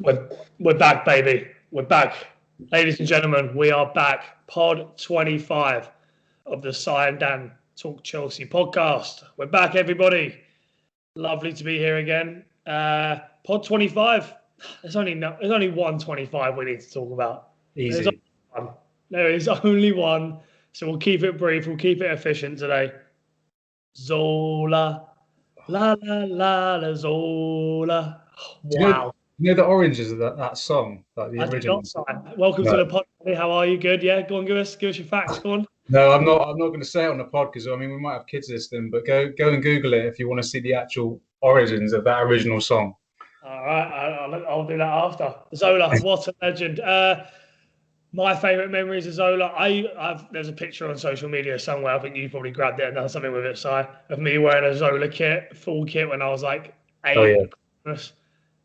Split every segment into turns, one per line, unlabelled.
We're back, baby. We're back. Ladies and gentlemen, we are back. Pod 25 of the Si and Dan Talk Chelsea podcast. We're back, everybody. Lovely to be here again. Pod 25. There's only 125 we need to talk about.
Easy.
There is only one. So we'll keep it brief. We'll keep it efficient today. Zola. La, la, la, la, Zola. Wow.
You know the origins of that song, like the original.
Welcome to the pod. How are you? Good, yeah. Go on, give us your facts. Go on.
No, I'm not going to say it on the pod because we might have kids listening. But go and Google it if you want to see the actual origins of that original song.
All right, I'll do that after. Zola, what a legend. My favourite memories of Zola. There's a picture on social media somewhere. I think you probably grabbed it and done something with it, Si, of me wearing a Zola full kit when I was like 8.
Oh yeah.
Christmas.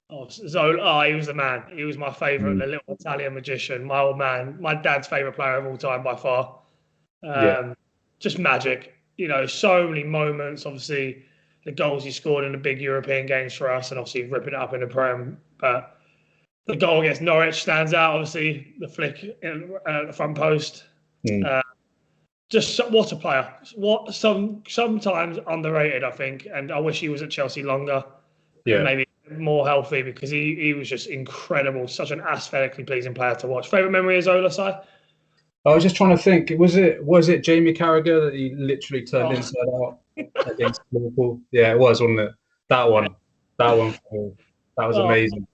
Oh, Zola, he was the man. He was my favourite, the little Italian magician, my old man, my dad's favourite player of all time by far. Just magic. So many moments. Obviously, the goals he scored in the big European games for us, and obviously ripping it up in the Prem. But the goal against Norwich stands out. Obviously, the flick in the front post. Just what a player. Sometimes underrated, I think. And I wish he was at Chelsea longer.
Yeah.
Maybe more healthy because he was just incredible. Such an aesthetically pleasing player to watch. Favourite memory of Zola, Si?
I was just trying to think. Was it Jamie Carragher that he literally turned inside out against Liverpool? Yeah, it was, wasn't it? That one. That was amazing.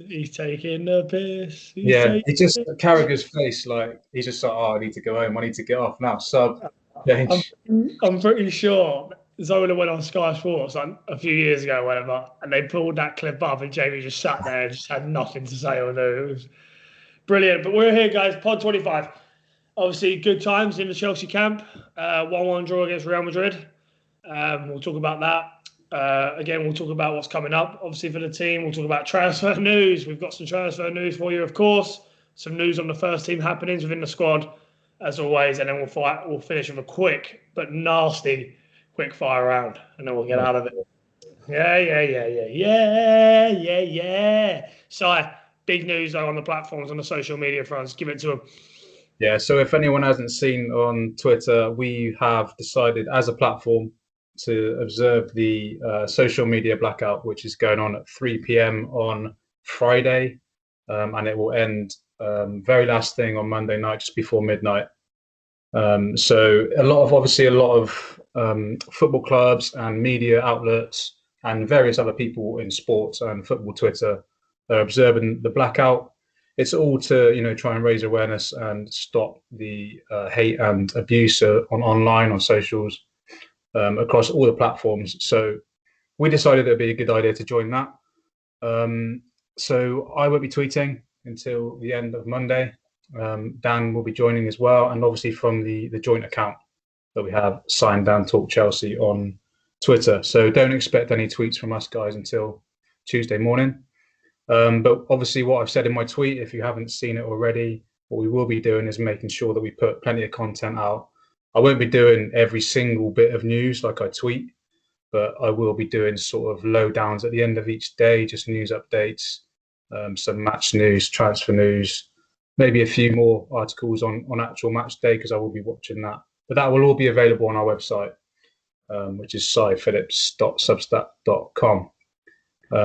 He's taking the piss.
It's just Carragher's face, like he's just like, I need to go home. I need to get off now. Sub.
I'm pretty sure Zola went on Sky Sports a few years ago, or whatever, and they pulled that clip up, and Jamie just sat there and just had nothing to say or do. It was brilliant. But we're here, guys. Pod 25. Obviously, good times in the Chelsea camp. 1-1 draw against Real Madrid. We'll talk about that. Again, we'll talk about what's coming up, obviously, for the team. We'll talk about transfer news. We've got some transfer news for you, of course. Some news on the first team happenings within the squad, as always. And then we'll finish with a quick but nasty quick fire round, and then we'll get out of it. Yeah. So, big news though on the platforms, on the social media fronts. Give it to them.
Yeah, so if anyone hasn't seen on Twitter, we have decided as a platform to observe the social media blackout, which is going on at 3 p.m. on Friday, and it will end very last thing on Monday night, just before midnight. So a lot of football clubs and media outlets and various other people in sports and football Twitter are observing the blackout. It's all to try and raise awareness and stop the hate and abuse online on socials across all the platforms. So we decided it'd be a good idea to join that. So I won't be tweeting until the end of Monday. Dan will be joining as well, and obviously from the joint account that we have, Si and Dan Talk Chelsea on Twitter. So don't expect any tweets from us guys until Tuesday morning. But obviously what I've said in my tweet, if you haven't seen it already, what we will be doing is making sure that we put plenty of content out. I won't be doing every single bit of news like I tweet, but I will be doing sort of lowdowns at the end of each day, just news updates, some match news, transfer news, maybe a few more articles on actual match day, because I will be watching that. But that will all be available on our website, which is siphillips.substack.com.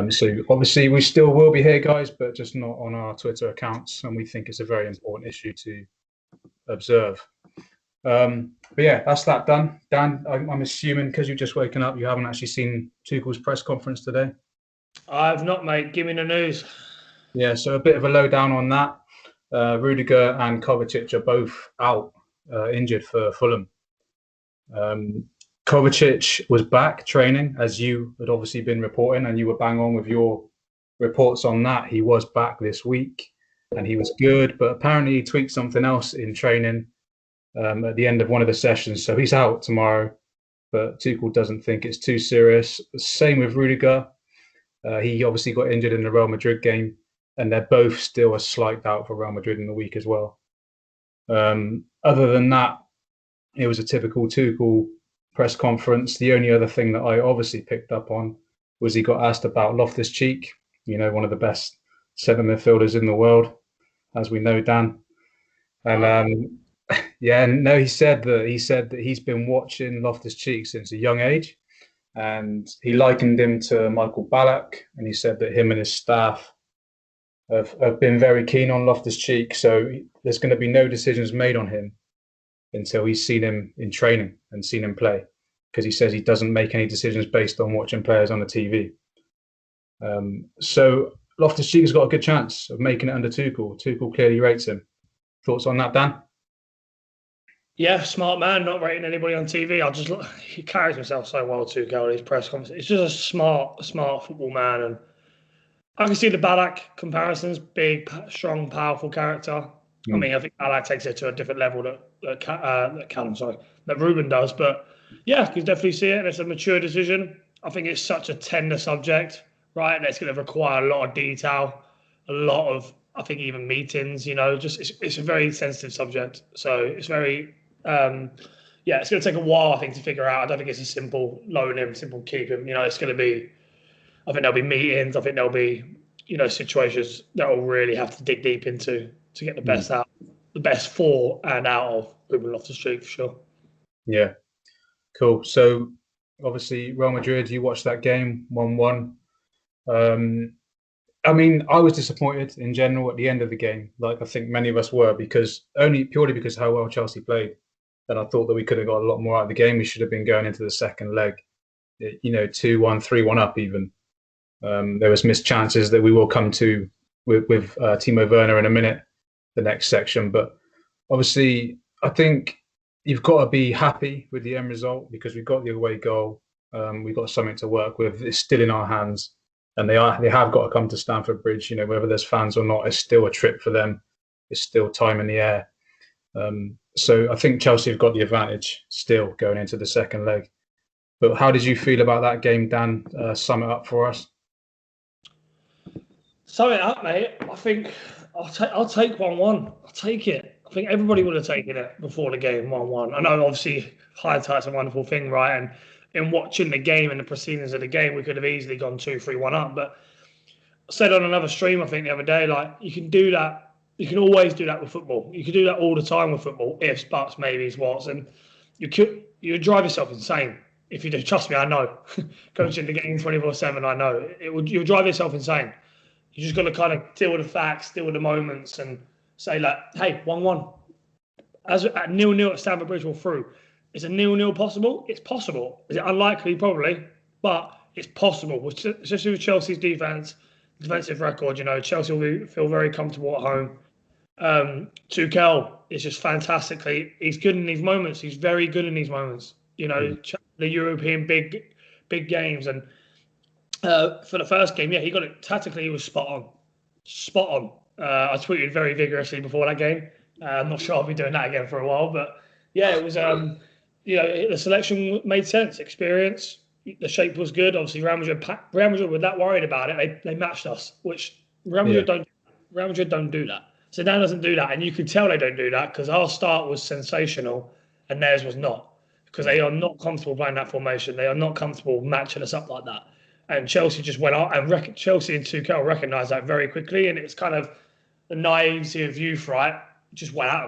So obviously we still will be here, guys, but just not on our Twitter accounts. And we think it's a very important issue to observe. But yeah, that's that done. Dan, I'm assuming because you've just woken up, you haven't actually seen Tuchel's press conference today?
I've not, mate. Give me the news.
Yeah, so a bit of a lowdown on that. Rudiger and Kovacic are both out, injured for Fulham. Kovacic was back training, as you had obviously been reporting, and you were bang on with your reports on that. He was back this week, and he was good, but apparently he tweaked something else in training at the end of one of the sessions, so he's out tomorrow. But Tuchel doesn't think it's too serious. Same with Rudiger. He obviously got injured in the Real Madrid game, and they're both still a slight doubt for Real Madrid in the week as well. Other than that, it was a typical Tuchel press conference. The only other thing that I obviously picked up on was he got asked about Loftus-Cheek, one of the best centre midfielders in the world, as we know, Dan. And he said that he's been watching Loftus-Cheek since a young age, and he likened him to Michael Ballack, and he said that him and his staff have been very keen on Loftus-Cheek. So there's going to be no decisions made on him until he's seen him in training and seen him play, because he says he doesn't make any decisions based on watching players on the TV. So Loftus-Cheek has got a good chance of making it under Tuchel. Tuchel clearly rates him. Thoughts on that, Dan?
Yeah, smart man, not rating anybody on TV. He carries himself so well, Tuchel, in his press conference. He's just a smart football man, and I can see the Ballack comparisons. Big, strong, powerful character. I mean, I think Ballack takes it to a different level that Ruben does. But yeah, you can definitely see it, and it's a mature decision. I think it's such a tender subject, right? And it's going to require a lot of detail, a lot of, I think, even meetings. It's a very sensitive subject. So it's very, it's going to take a while, I think, to figure out. I don't think it's a simple loan him, simple keep him. It's going to be, I think there'll be meetings. I think there'll be, situations that will really have to dig deep into to get the best out, the best for and out of Ruben Loftus-Cheek, for sure.
Yeah, cool. So obviously Real Madrid, you watched that game 1-1. I mean, I was disappointed in general at the end of the game, like I think many of us were, purely because how well Chelsea played. And I thought that we could have got a lot more out of the game. We should have been going into the second leg, 2-1, 3-1 up even. There was missed chances that we will come to with Timo Werner in a minute, the next section. But obviously, I think you've got to be happy with the end result, because we've got the away goal. We've got something to work with. It's still in our hands. And they have got to come to Stamford Bridge. Whether there's fans or not, it's still a trip for them. It's still time in the air. So I think Chelsea have got the advantage still going into the second leg. But how did you feel about that game, Dan? Sum it up for us.
Sum it up, mate. I think I'll take 1-1. I'll take it. I think everybody would have taken it before the game, 1-1. I know, obviously, hindsight's a wonderful thing, right? And in watching the game and the proceedings of the game, we could have easily gone 2-3-1 up. But I said on another stream, I think the other day, like, you can do that. You can always do that with football. You can do that all the time with football. Ifs, buts, maybes, whats, and you drive yourself insane if you do. Trust me, I know. Coaching the game 24/7, I know you'll drive yourself insane. You just got to kind of deal with the facts, deal with the moments, and say, like, hey, 1-1. As at 0-0 at Stamford Bridge or through. Is a 0-0 possible? It's possible. Is it unlikely? Probably. But it's possible, especially with Chelsea's defensive record. Chelsea will feel very comfortable at home. Tuchel is just fantastically. He's good in these moments. He's very good in these moments. The European big games. And for the first game, he got it. Tactically, he was spot on. I tweeted very vigorously before that game. I'm not sure I'll be doing that again for a while. But, yeah, it was... the selection made sense. Experience, the shape was good. Obviously, Real Madrid were that worried about it. They matched us, which Real Madrid don't do that. Zidane doesn't do that, and you can tell they don't do that because our start was sensational and theirs was not, because they are not comfortable playing that formation. They are not comfortable matching us up like that. And Chelsea just went out, and Chelsea and Tuchel recognised that very quickly, and it's kind of the naivety of youth, right? Just went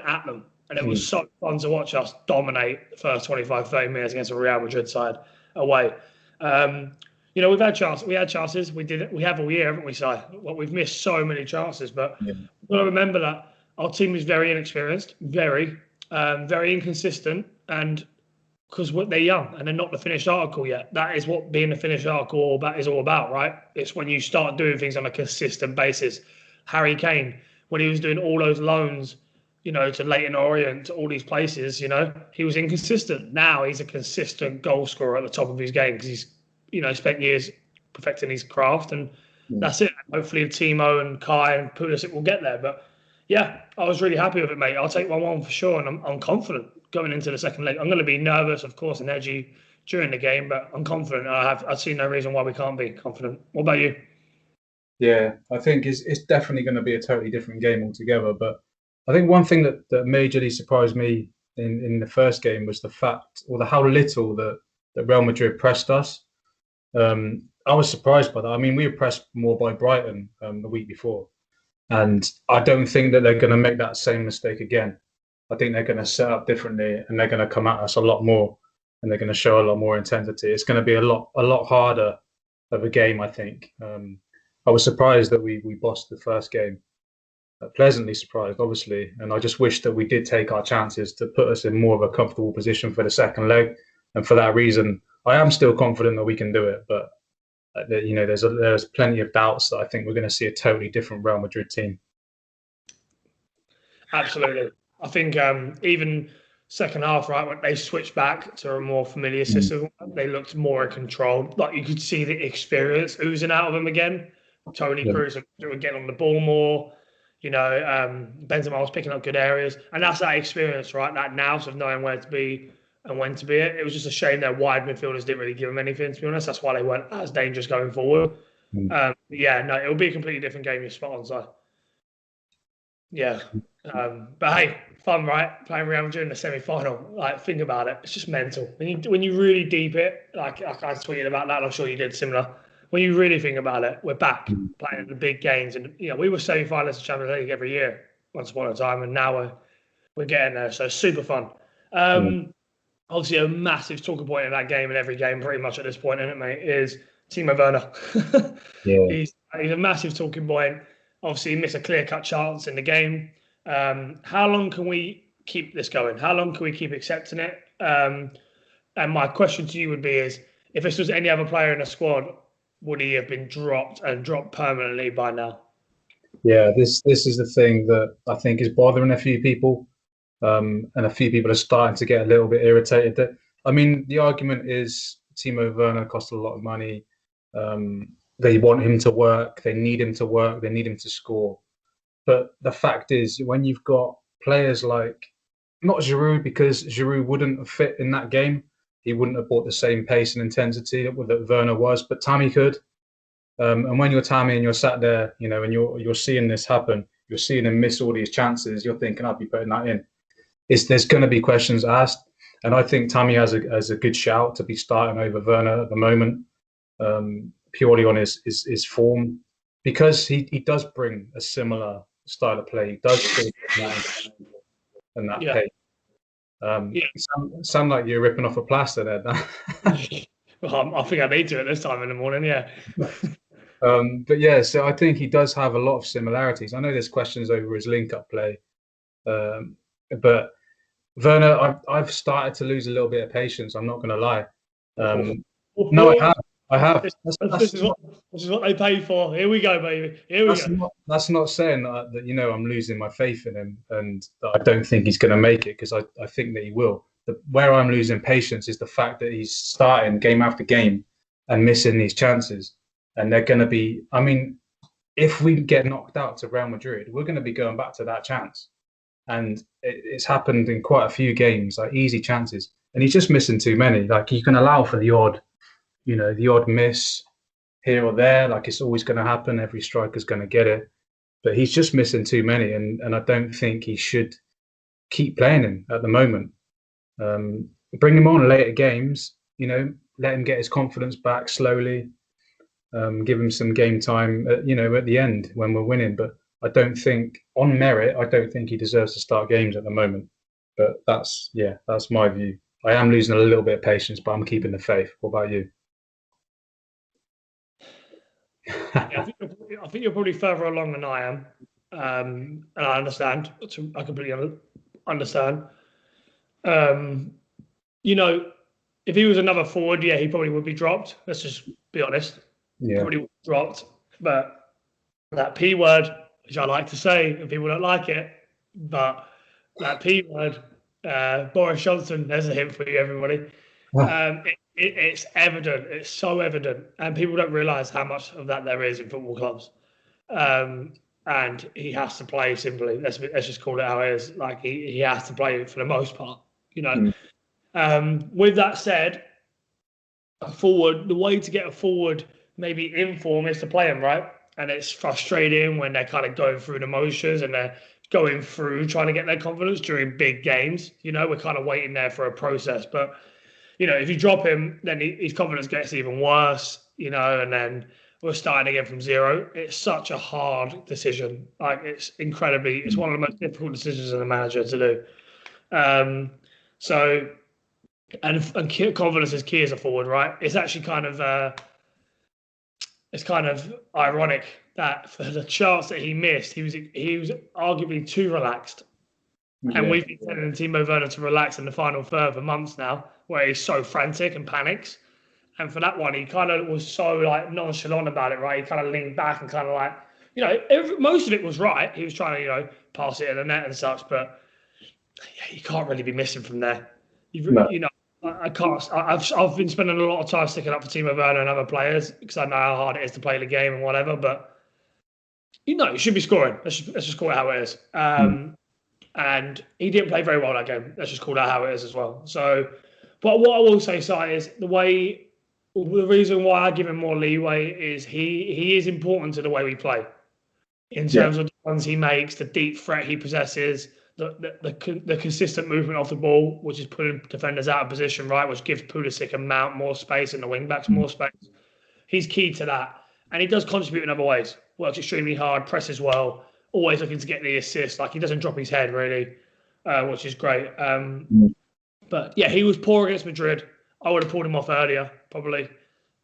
at them. And it was so fun to watch us dominate the first 25, 30 minutes against a Real Madrid side away. We've had chances. We had chances. We did it. We have all year, haven't we, Si? Well, we've missed so many chances. But we've got to remember that our team is very inexperienced, very inconsistent, and because they're young and they're not the finished article yet. That is what being the finished article is all about, right? It's when you start doing things on a consistent basis. Harry Kane, when he was doing all those loans, to Leyton Orient, to all these places, he was inconsistent. Now he's a consistent goal scorer at the top of his game because he's, spent years perfecting his craft, and that's it. Hopefully Timo and Kai and Pulisic will get there. But yeah, I was really happy with it, mate. I'll take 1-1 for sure, and I'm confident going into the second leg. I'm going to be nervous, of course, and edgy during the game, but I'm confident. I see no reason why we can't be confident. What about you?
Yeah, I think it's definitely going to be a totally different game altogether, but I think one thing that majorly surprised me in the first game was the fact, or how little that Real Madrid pressed us. I was surprised by that. I mean, we were pressed more by Brighton the week before, and I don't think that they're going to make that same mistake again. I think they're going to set up differently, and they're going to come at us a lot more, and they're going to show a lot more intensity. It's going to be a lot harder of a game, I think. I was surprised that we bossed the first game. Pleasantly surprised, obviously, and I just wish that we did take our chances to put us in more of a comfortable position for the second leg. And for that reason, I am still confident that we can do it. But there's plenty of doubts that I think we're going to see a totally different Real Madrid team.
Absolutely, I think even second half, right, when they switched back to a more familiar system, they looked more in control. Like you could see the experience oozing out of them again. Tony Cruz were getting on the ball more. Benzema was picking up good areas, and that's that experience, right? That nous of knowing where to be and when to be it. It was just a shame their wide midfielders didn't really give them anything, to be honest. That's why they weren't as dangerous going forward. It'll be a completely different game. You're spot on, so yeah. But hey, fun, right? Playing Real Madrid in the semi-final. Like, think about it. It's just mental. When you really deep it, like I tweeted about that, and I'm sure you did similar. When you really think about it, we're back playing the big games, and we were semi-finalists of Champions League every year once upon a time, and now we're getting there. So super fun. Obviously, a massive talking point in that game and every game pretty much at this point, isn't it, mate? Is Timo Werner. He's a massive talking point. Obviously, he missed a clear-cut chance in the game. How long can we keep this going? How long can we keep accepting it? And my question to you would be is, if this was any other player in the squad, would he have been dropped permanently by now?
Yeah, this is the thing that I think is bothering a few people, and a few people are starting to get a little bit irritated. I mean, the argument is Timo Werner cost a lot of money. They want him to work. They need him to work. They need him to score. But the fact is, when you've got players like, not Giroud, because Giroud wouldn't have fit in that game. He wouldn't have brought the same pace and intensity that Werner was, but Tammy could. And when you're Tammy and you're sat there, and you're seeing this happen, you're seeing him miss all these chances, you're thinking, I'd be putting that in. There's going to be questions asked. And I think Tammy has a good shout to be starting over Werner at the moment, purely on his form, because he does bring a similar style of play. He does bring that pace. Sound like you're ripping off a plaster there, Dan.
Well, I think I need to at this time in the morning, yeah.
But yeah, so I think he does have a lot of similarities. I know there's questions over his link-up play, but Werner, I've started to lose a little bit of patience. I'm not going to lie. No, I have.
This is what they pay for. Here we go, baby. Here we go.
That's not saying that I'm losing my faith in him and that I don't think he's going to make it, because I think that he will. Where I'm losing patience is the fact that he's starting game after game and missing these chances. And they're going to be, I mean, if we get knocked out to Real Madrid, we're going to be going back to that chance. And it's happened in quite a few games, like easy chances. And he's just missing too many. Like, you can allow for the odd miss here or there. Like, it's always going to happen. Every striker's going to get it. But he's just missing too many. And I don't think he should keep playing him at the moment. Bring him on later games, let him get his confidence back slowly. Give him some game time, at the end when we're winning. But I don't think, on merit, he deserves to start games at the moment. But that's my view. I am losing a little bit of patience, but I'm keeping the faith. What about you?
I think you're probably further along than I am, and I understand. I completely understand. If he was another forward, he probably would be dropped. Let's just be honest. Yeah. Probably would be dropped. But that P word, which I like to say, and people don't like it, but that P word, Boris Johnson, there's a hint for you, everybody. It's evident. It's so evident. And people don't realise how much of that there is in football clubs. And he has to play simply. Let's just call it how it is. Like, he has to play for the most part, With that said, a forward, the way to get a forward maybe in form is to play him, right? And it's frustrating when they're kind of going through the motions and they're going through trying to get their confidence during big games. We're kind of waiting there for a process. But if you drop him, then his confidence gets even worse, and then we're starting again from zero. It's such a hard decision. Like, it's one of the most difficult decisions as a manager to do. So, and confidence is key as a forward, right? It's actually kind of ironic that for the chance that he missed, he was arguably too relaxed. Yeah. And we've been telling Timo Werner to relax in the final third for months now, where he's so frantic and panics. And for that one, he kind of was so like nonchalant about it, right? He kind of leaned back and kind of like, most of it was right. He was trying to, pass it in the net and such, but you can't really be missing from there. I can't. I've been spending a lot of time sticking up for Timo Werner and other players because I know how hard it is to play the game and whatever. But you should be scoring. Let's just call it how it is. And he didn't play very well that game. Let's just call that how it is as well. So, but what I will say, Si, is the reason why I give him more leeway is he is important to the way we play in terms of the runs he makes, the deep threat he possesses, the consistent movement off the ball, which is putting defenders out of position, right, which gives Pulisic and Mount more space and the wing-backs more space. He's key to that. And he does contribute in other ways. Works extremely hard, presses well, always looking to get the assist. Like, he doesn't drop his head, really, which is great. But, yeah, he was poor against Madrid. I would have pulled him off earlier, probably.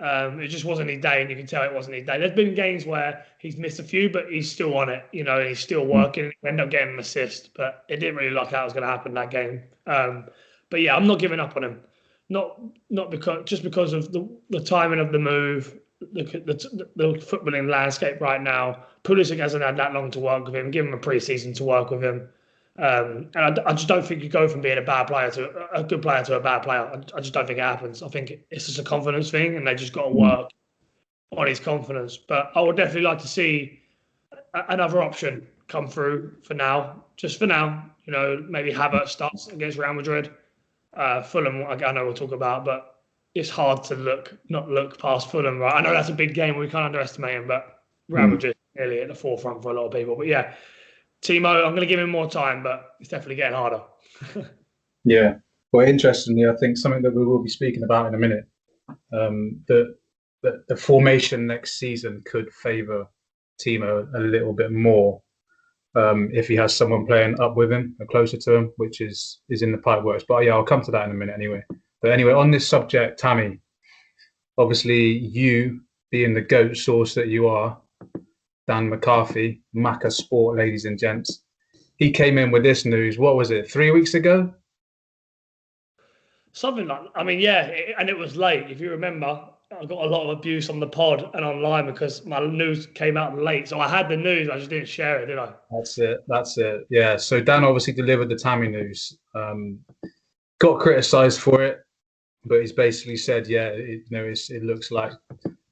It just wasn't his day, and you can tell it wasn't his day. There's been games where he's missed a few, but he's still on it, and he's still working. He ended up getting an assist, but it didn't really look like that was going to happen that game. But yeah, I'm not giving up on him. Not because of the timing of the move, the footballing landscape right now. Pulisic hasn't had that long to work with him. Give him a pre-season to work with him. And I just don't think you go from being a bad player to a good player to a bad player. I just don't think it happens. I think it's just a confidence thing, and they just got to work on his confidence. But I would definitely like to see another option come through for now. Just for now, maybe Havertz starts against Real Madrid. Fulham, I know we'll talk about, but it's hard to not look past Fulham, right? I know that's a big game. We can't underestimate him, but Real Madrid really at the forefront for a lot of people. But yeah. Timo, I'm going to give him more time, but it's definitely getting harder.
Yeah. Well, interestingly, I think something that we will be speaking about in a minute, the formation next season could favour Timo a little bit more if he has someone playing up with him or closer to him, which is in the pipe works. But yeah, I'll come to that in a minute anyway. But anyway, on this subject, Tammy, obviously you being the GOAT source that you are, Dan McCarthy, Macca Sport, ladies and gents. He came in with this news, what was it, 3 weeks ago?
Something like that. I mean, yeah, and it was late. If you remember, I got a lot of abuse on the pod and online because my news came out late. So I had the news, I just didn't share it, did I?
That's it. Yeah, so Dan obviously delivered the Tammy news. Got criticised for it, but he's basically said, it looks like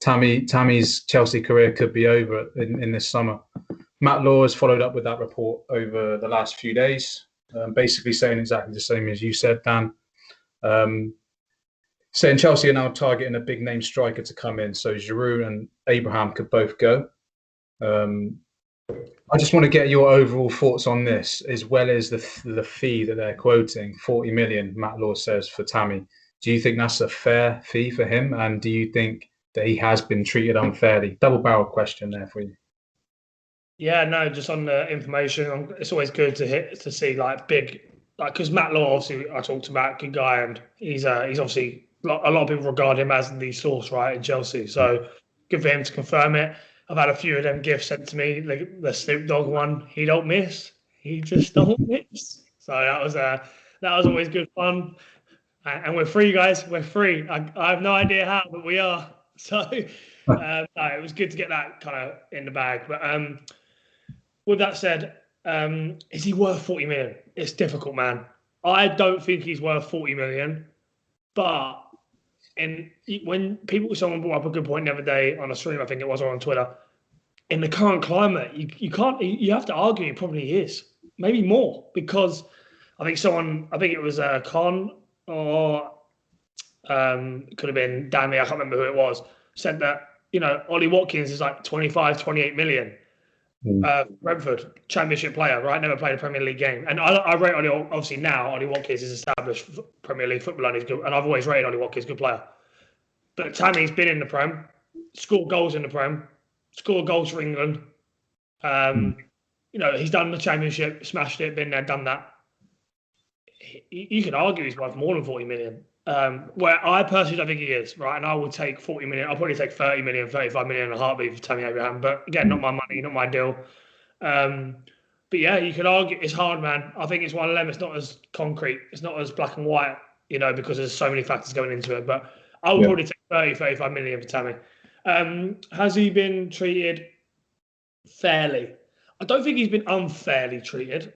Tammy's Chelsea career could be over in this summer. Matt Law has followed up with that report over the last few days, basically saying exactly the same as you said, Dan. Saying Chelsea are now targeting a big name striker to come in, so Giroud and Abraham could both go. I just want to get your overall thoughts on this, as well as the fee that they're quoting, 40 million, Matt Law says, for Tammy. Do you think that's a fair fee for him? And do you think that he has been treated unfairly? Double-barrel question there for you.
Yeah, no, just on the information, it's always good to see because Matt Law, obviously, I talked about, good guy, and he's obviously, a lot of people regard him as the source, right, in Chelsea. So good for him to confirm it. I've had a few of them gifts sent to me, like the Snoop Dogg one. He don't miss. He just don't miss. So that was always good fun. And we're free, guys. We're free. I have no idea how, but we are. So it was good to get that kind of in the bag. But with that said, is he worth 40 million? It's difficult, man. I don't think he's worth 40 million. But when someone brought up a good point the other day on a stream, I think it was, or on Twitter, in the current climate, you have to argue he probably is. Maybe more, because I think it was Con, or it could have been Danny, I can't remember who it was, said that, Ollie Watkins is like 25, 28 million. Brentford, Championship player, right? Never played a Premier League game. And I rate Ollie, obviously now, Ollie Watkins is established Premier League footballer and he's good. And I've always rated Ollie Watkins good player. But Tammy's been in the Prem, scored goals in the Prem, scored goals for England. He's done the Championship, smashed it, been there, done that. You could argue he's worth more than 40 million. Where I personally don't think he is, right? And I would take 40 million. I'll probably take 30 million, 35 million in a heartbeat for Tammy Abraham. But again, not my money, not my deal. But yeah, you could argue it's hard, man. I think it's one of them. It's not as concrete. It's not as black and white, because there's so many factors going into it. But I would probably take 30, 35 million for Tammy. Has he been treated fairly? I don't think he's been unfairly treated.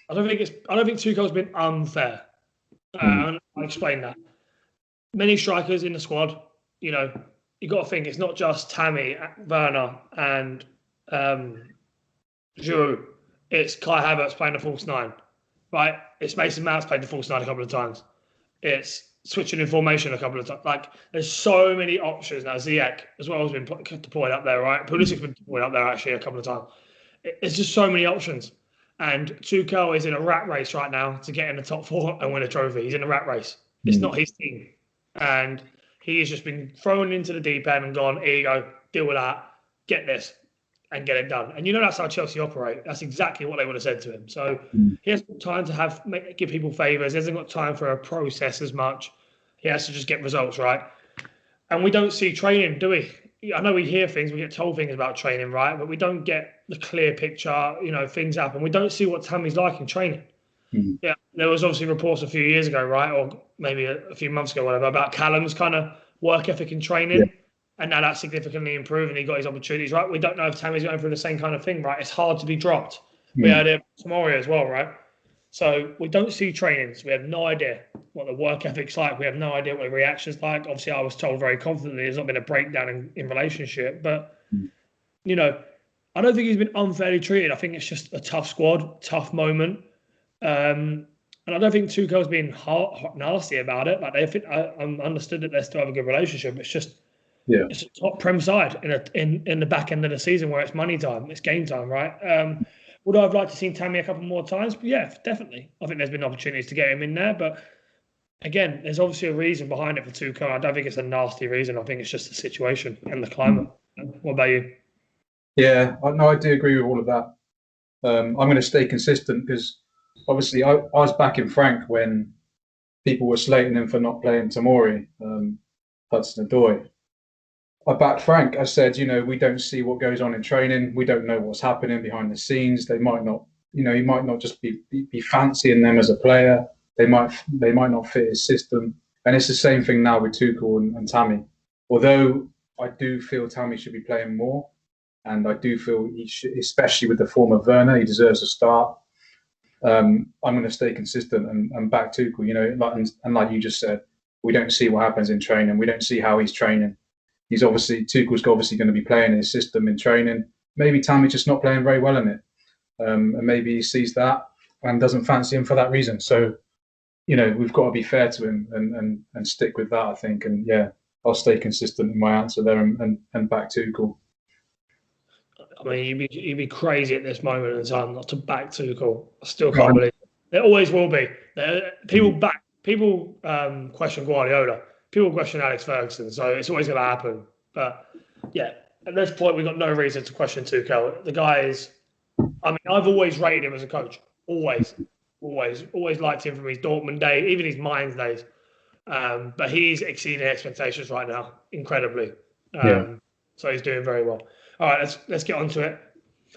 I don't think Tuchel's been unfair. I'll explain that. Many strikers in the squad, you got to think it's not just Tammy, Werner, and Giroud. It's Kai Havertz playing the false nine, right? It's Mason Mount's played the false nine a couple of times. It's switching in formation a couple of times. Like, there's so many options now. Ziyech as well has been deployed up there, right? Pulisic's been deployed up there actually a couple of times. It's just so many options. And Tuchel is in a rat race right now to get in the top 4 and win a trophy. He's in a rat race. It's not his team. And he has just been thrown into the deep end and gone, here you go, deal with that, get this, and get it done. And that's how Chelsea operate. That's exactly what they would have said to him. So he hasn't got time to give people favours. He hasn't got time for a process as much. He has to just get results, right? And we don't see training, do we? I know we hear things, we get told things about training, right? But we don't get the clear picture, things happen. We don't see what Tammy's like in training. Yeah, there was obviously reports a few years ago, right? Or maybe a few months ago, whatever, about Callum's kind of work ethic in training. Yeah. And now that's significantly improved and he got his opportunities, right? We don't know if Tammy's going through the same kind of thing, right? It's hard to be dropped. We had it tomorrow as well, right? So we don't see trainings. We have no idea what the work ethic's like. We have no idea what the reaction's like. Obviously, I was told very confidently there's not been a breakdown in relationship. But, I don't think he's been unfairly treated. I think it's just a tough squad, tough moment. And I don't think Tuchel's been nasty about it. Like, I understood that they still have a good relationship. It's just it's a top Prem side in the back end of the season where it's money time, it's game time, right? Would I have liked to see Tammy a couple more times? But yeah, definitely. I think there's been opportunities to get him in there. But again, there's obviously a reason behind it for Tuchel. I don't think it's a nasty reason. I think it's just the situation and the climate. What about you?
Yeah, I do agree with all of that. I'm going to stay consistent because obviously I was back in Frank when people were slating him for not playing Tomori, Hudson-Odoi. I backed Frank. I said, we don't see what goes on in training. We don't know what's happening behind the scenes. They might not, he might not just be fancying them as a player. They might not fit his system. And it's the same thing now with Tuchel and Tammy. Although I do feel Tammy should be playing more, and I do feel he should, especially with the form of Werner, he deserves a start. I'm going to stay consistent and back Tuchel. And like you just said, we don't see what happens in training. We don't see how he's training. Tuchel's obviously going to be playing his system in training. Maybe Tammy's just not playing very well in it. And maybe he sees that and doesn't fancy him for that reason. So, we've got to be fair to him and stick with that, I think. And yeah, I'll stay consistent in my answer there and back Tuchel.
I mean, you'd be crazy at this moment in time not to back Tuchel. I still can't believe it. There always will be. People question Guardiola. People question Alex Ferguson, so it's always going to happen. But yeah, at this point, we've got no reason to question Tuchel. The guy is, I've always rated him as a coach. Always liked him from his Dortmund days, even his Mainz days. But he's exceeding expectations right now, incredibly. So he's doing very well. All right, let's get on to it.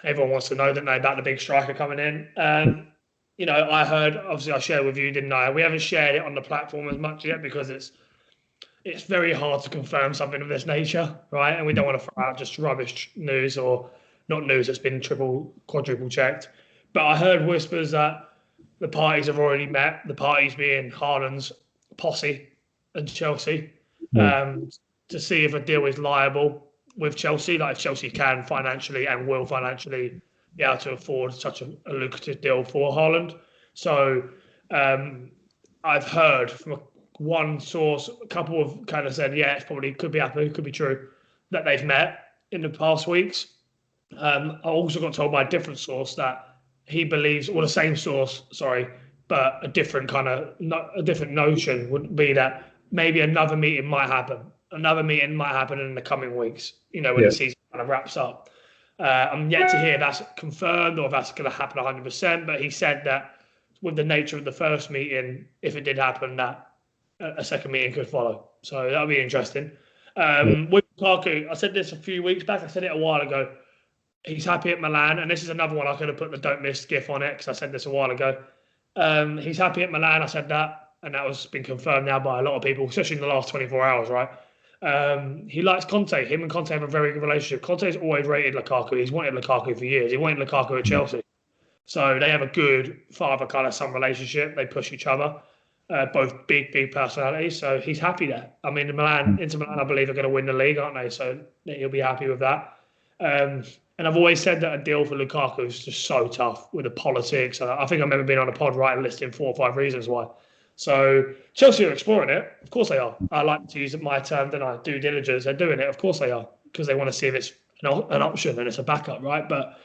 Everyone wants to know, don't they, about the big striker coming in. I heard, obviously I shared with you, didn't I? We haven't shared it on the platform as much yet because it's very hard to confirm something of this nature, right? And we don't want to throw out just rubbish news or not news that's been quadruple checked. But I heard whispers that the parties have already met, the parties being Haaland's posse and Chelsea, to see if a deal is liable with Chelsea, like if Chelsea can financially and will financially be able to afford such a lucrative deal for Haaland. So I've heard from one source, a couple of kind of said, yeah, it probably could be happening, could be true, that they've met in the past weeks. I also got told by a different source that he believes, or the same source, sorry, but a different a different notion would be that maybe another meeting might happen. Another meeting might happen in the coming weeks, when
Yeah.
the season kind of wraps up. I'm yet to hear if that's confirmed or if that's going to happen 100%, but he said that with the nature of the first meeting, if it did happen, that a second meeting could follow. So that'll be interesting. With Lukaku, I said this a few weeks back. I said it a while ago. He's happy at Milan, and this is another one I could have put the "don't miss" gif on it because I said this a while ago. He's happy at Milan. I said that, and that was been confirmed now by a lot of people, especially in the last 24 hours. Right? He likes Conte. Him and Conte have a very good relationship. Conte's always rated Lukaku. He's wanted Lukaku for years. He wanted Lukaku at Chelsea, so they have a good father kind of son relationship. They push each other. Both big personalities. So he's happy there. I mean, Inter Milan, I believe, are going to win the league, aren't they? So he'll be happy with that. And I've always said that a deal for Lukaku is just so tough with the politics. I think I remember being on a pod right listing 4 or 5 reasons why. So Chelsea are exploring it. Of course they are. I like to use my term, then I due diligence. They're doing it. Of course they are, because they want to see if it's an option and it's a backup, right? But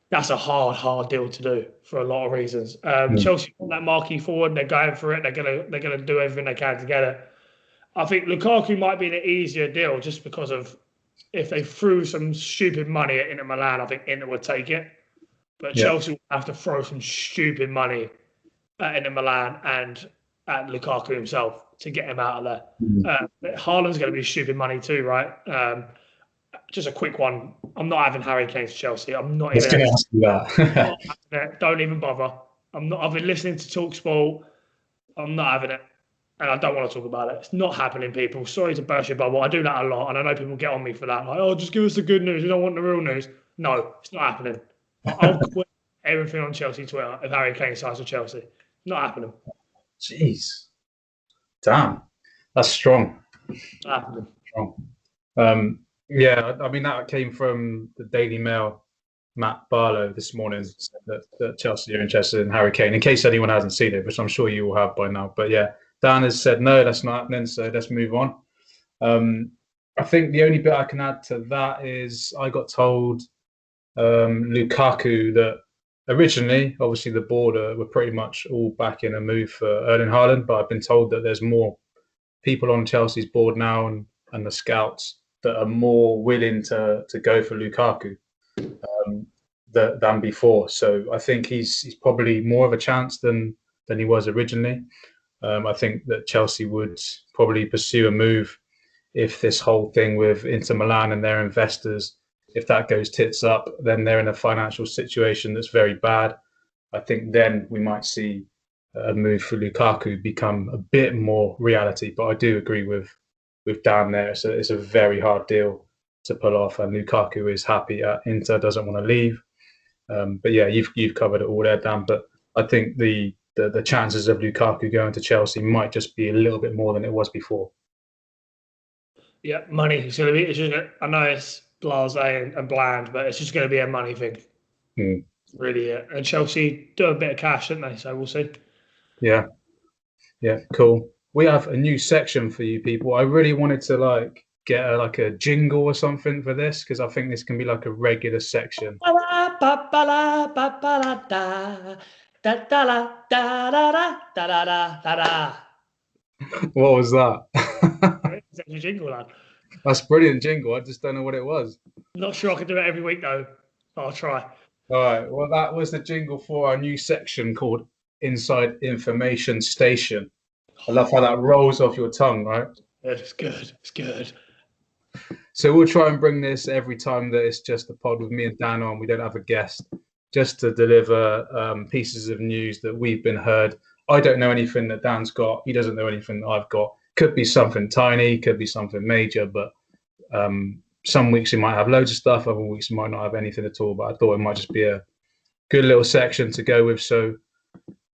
that's a hard deal to do for a lot of reasons. Chelsea want that marquee forward. They're going for it. They're gonna do everything they can to get it. I think Lukaku might be an easier deal just because of if they threw some stupid money at Inter Milan, I think Inter would take it. But Chelsea will have to throw some stupid money at Inter Milan and at Lukaku himself to get him out of there. Haaland's going to be stupid money too, right? Just a quick one. I'm not having Harry Kane to Chelsea. I'm not even.
Going to ask you that.
Don't even bother. I'm not. I've been listening to TalkSport. I'm not having it, and I don't want to talk about it. It's not happening, people. Sorry to burst your bubble. I do that a lot, and I know people get on me for that. Like, oh, just give us the good news. We don't want the real news. No, it's not happening. I'll quit everything on Chelsea Twitter if Harry Kane signs for Chelsea. Not happening.
Jeez, damn, that's strong.
Not happening.
Strong. Yeah, I mean, that came from the Daily Mail. Matt Barlow this morning said that Chelsea are interested in Harry Kane, in case anyone hasn't seen it, which I'm sure you all have by now. But yeah, Dan has said, no, that's not happening, so let's move on. I think the only bit I can add to that is I got told Lukaku that originally, obviously, the board were pretty much all back in a move for Erling Haaland, but I've been told that there's more people on Chelsea's board now and the scouts that are more willing to go for Lukaku than before. So I think he's probably more of a chance than he was originally. I think that Chelsea would probably pursue a move if this whole thing with Inter Milan and their investors, if that goes tits up, then they're in a financial situation that's very bad. I think then we might see a move for Lukaku become a bit more reality. But I do agree with Dan there. It's a very hard deal to pull off, and Lukaku is happy at Inter, doesn't want to leave. But yeah, you've covered it all there, Dan. But I think the chances of Lukaku going to Chelsea might just be a little bit more than it was before.
Yeah, money. It's going to be. It's just, I know it's blasé and bland, but it's just going to be a money thing. Really, yeah. And Chelsea do a bit of cash, don't they? So we'll see.
Yeah, cool. We have a new section for you people. I really wanted to get a jingle or something for this, because I think this can be like a regular section.
What
was that?
That's your jingle, lad.
That's brilliant jingle. I just don't know what it was.
Not sure I can do it every week though. I'll try.
All right. Well, that was the jingle for our new section called Inside Information Station. I love how that rolls off your tongue, right?
It's good. It's good.
So we'll try and bring this every time that it's just a pod with me and Dan on. We don't have a guest, just to deliver pieces of news that we've been heard. I don't know anything that Dan's got. He doesn't know anything that I've got. Could be something tiny, could be something major, but some weeks he might have loads of stuff, other weeks he might not have anything at all. But I thought it might just be a good little section to go with. So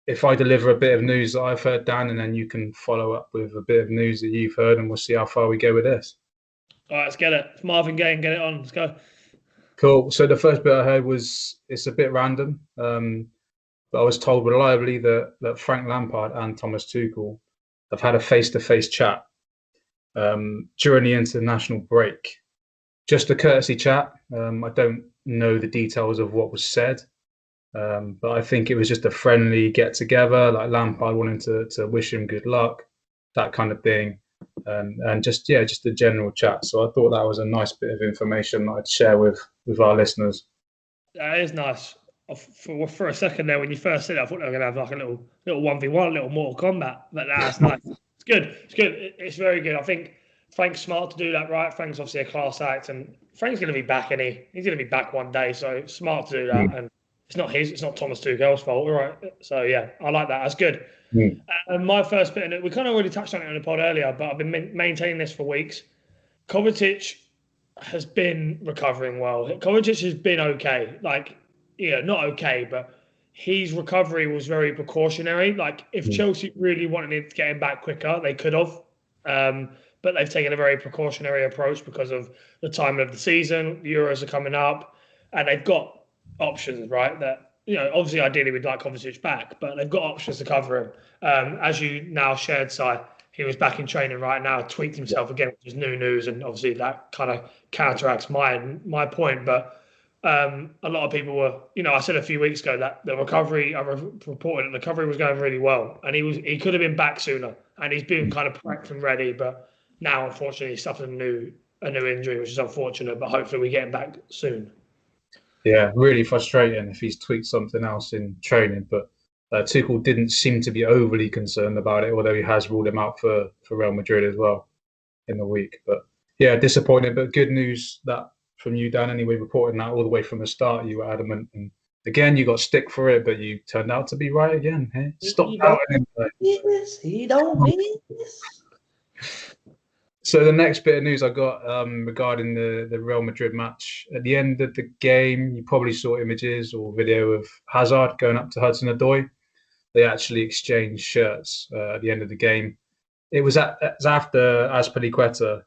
if I deliver a bit of news that I've heard, Dan, and then you can follow up with a bit of news that you've heard, and we'll see how far we go with this.
All right, let's get it. It's Marvin Gaye, get it on. Let's go.
Cool. So the first bit I heard was, it's a bit random, but I was told reliably that Frank Lampard and Thomas Tuchel have had a face-to-face chat during the international break. Just a courtesy chat. I don't know the details of what was said. But I think it was just a friendly get together, like Lampard wanting to wish him good luck, that kind of thing. And just a general chat. So I thought that was a nice bit of information that I'd share with our listeners.
That is nice. For a second there, when you first said it, I thought they were going to have like a little 1v1, little Mortal Kombat. But that's nice. It's good. It's good. It's very good. I think Frank's smart to do that, right? Frank's obviously a class act, and Frank's going to be back, he's going to be back one day. So smart to do that. And it's not Thomas Tuchel's fault, right? So yeah, I like that. That's good. And my first bit, and we kind of already touched on it on the pod earlier, but I've been maintaining this for weeks. Kovacic has been recovering well. Kovacic has been okay. Like, not okay, but his recovery was very precautionary. Like, if Chelsea really wanted to get him back quicker, they could have. But they've taken a very precautionary approach because of the time of the season. The Euros are coming up, and they've got options, right? That, obviously, ideally, we'd like Kovacic back, but they've got options to cover him. As you now shared, Si, he was back in training right now, tweaked himself again, which is new news, and obviously that kind of counteracts my point. But a lot of people were, I said a few weeks ago that the recovery, I reported that the recovery was going really well, and he could have been back sooner, and he's been kind of prepped and ready, but now unfortunately he's suffered a new injury, which is unfortunate. But hopefully we get him back soon.
Yeah, really frustrating if he's tweaked something else in training, but Tuchel didn't seem to be overly concerned about it, although he has ruled him out for Real Madrid as well in the week. But yeah, disappointed, but good news that from you, Dan, anyway, reporting that all the way from the start. You were adamant, and again, you got stick for it, but you turned out to be right again. Hey? Stop doubting him.
He don't miss.
So the next bit of news I got regarding the Real Madrid match, at the end of the game, you probably saw images or video of Hazard going up to Hudson-Odoi. They actually exchanged shirts at the end of the game. It was after Azpilicueta.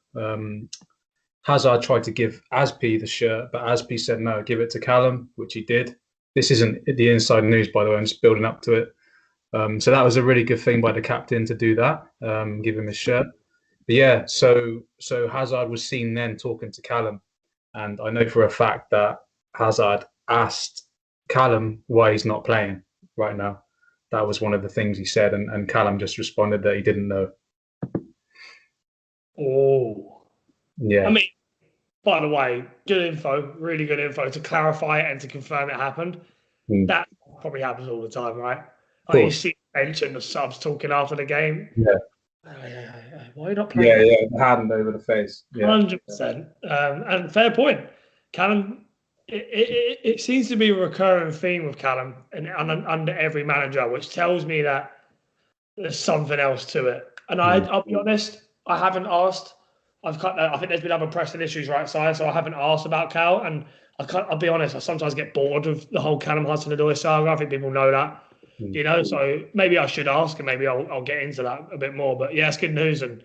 Hazard tried to give Azpi the shirt, but Azpi said no, give it to Callum, which he did. This isn't the inside news, by the way. I'm just building up to it. So that was a really good thing by the captain to do that, give him his shirt. But yeah, so Hazard was seen then talking to Callum, and I know for a fact that Hazard asked Callum why he's not playing right now. That was one of the things he said, and Callum just responded that he didn't know.
Oh,
yeah.
I mean, by the way, good info, really good info to clarify it and to confirm it happened. That probably happens all the time, right? You see the bench and the subs talking after the game.
Yeah.
Why are you not playing?
Yeah, hand over the face.
100%. And fair point. Callum, it seems to be a recurring theme with Callum and under every manager, which tells me that there's something else to it. And I'll be honest, I haven't asked. I think there's been other pressing issues right side, so I haven't asked about Cal. And I'll be honest, I sometimes get bored of the whole Callum Hudson-Odoi saga. I think people know that. So maybe I should ask, and maybe I'll get into that a bit more. But yeah, it's good news, and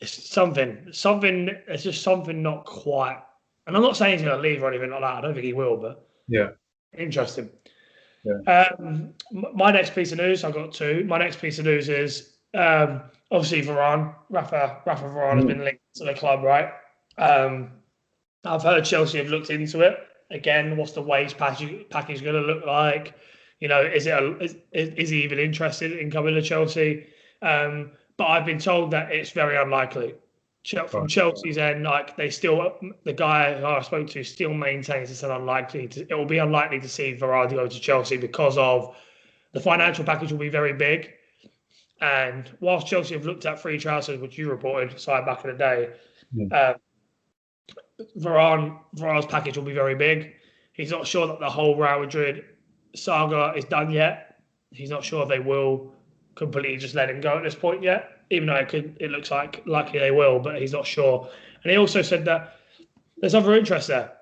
it's something. It's just something not quite. And I'm not saying he's going to leave or anything like that. I don't think he will, but
yeah,
interesting.
Yeah.
My next piece of news, I've got two. My next piece of news is obviously Varane. Rafa Varane has been linked to the club, right? I've heard Chelsea have looked into it again. What's the wage package going to look like? Is he even interested in coming to Chelsea? But I've been told that it's very unlikely. From Chelsea's end, the guy who I spoke to still maintains it will be unlikely to see Varane go to Chelsea because of the financial package will be very big. And whilst Chelsea have looked at free transfers, which you reported, back in the day, Varane's package will be very big. He's not sure that the whole Real Madrid saga is done yet. He's not sure if they will completely just let him go at this point yet, even though it looks like likely they will, but he's not sure. And he also said that there's other interest there